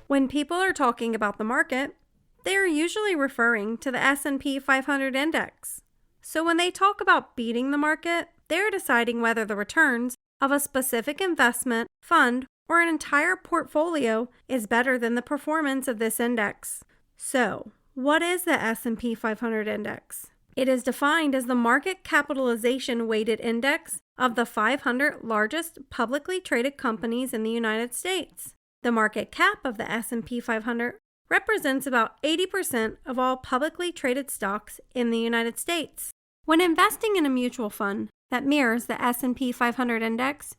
When people are talking about the market, they are usually referring to the S&P 500 index. So when they talk about beating the market, they're deciding whether the returns of a specific investment, fund, or an entire portfolio is better than the performance of this index. So, what is the S&P 500 index? It is defined as the market capitalization weighted index of the 500 largest publicly traded companies in the United States. The market cap of the S&P 500 represents about 80% of all publicly traded stocks in the United States. When investing in a mutual fund that mirrors the S&P 500 index,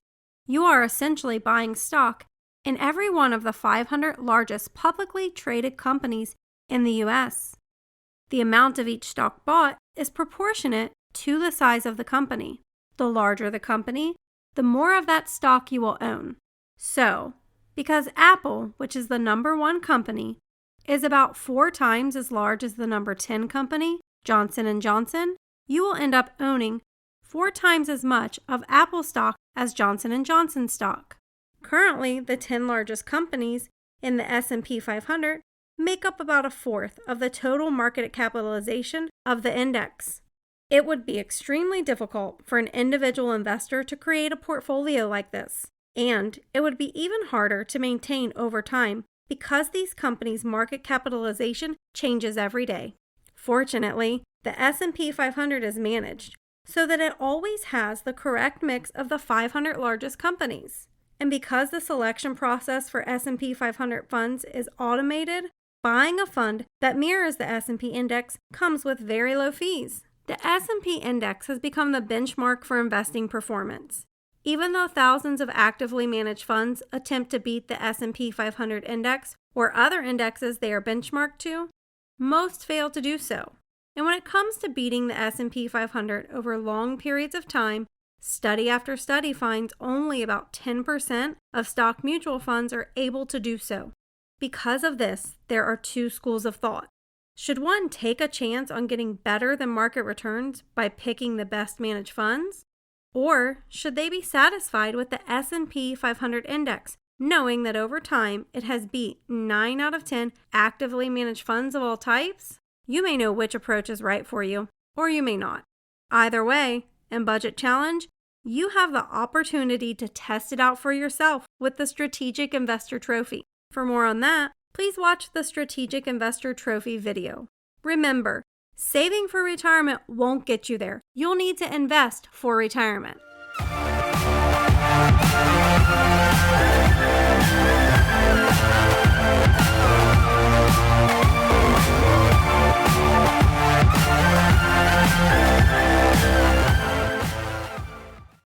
you are essentially buying stock in every one of the 500 largest publicly traded companies in the U.S. The amount of each stock bought is proportionate to the size of the company. The larger the company, the more of that stock you will own. So, because Apple, which is the number 1 company, is about 4 times as large as the number 10 company, Johnson & Johnson, you will end up owning 4 times as much of Apple stock as Johnson & Johnson stock. Currently, the 10 largest companies in the S&P 500 make up about 1/4 of the total market capitalization of the index. It would be extremely difficult for an individual investor to create a portfolio like this, and it would be even harder to maintain over time because these companies' market capitalization changes every day. Fortunately, the S&P 500 is managed so that it always has the correct mix of the 500 largest companies. And because the selection process for S&P 500 funds is automated, buying a fund that mirrors the S&P index comes with very low fees. The S&P index has become the benchmark for investing performance. Even though thousands of actively managed funds attempt to beat the S&P 500 index or other indexes they are benchmarked to, most fail to do so. And when it comes to beating the S&P 500 over long periods of time, study after study finds only about 10% of stock mutual funds are able to do so. Because of this, there are 2 schools of thought. Should one take a chance on getting better than market returns by picking the best managed funds? Or should they be satisfied with the S&P 500 index, knowing that over time it has beat 9 out of 10 actively managed funds of all types? You may know which approach is right for you, or you may not. Either way, in Budget Challenge, you have the opportunity to test it out for yourself with the Strategic Investor Trophy. For more on that, please watch the Strategic Investor Trophy video. Remember, saving for retirement won't get you there. You'll need to invest for retirement.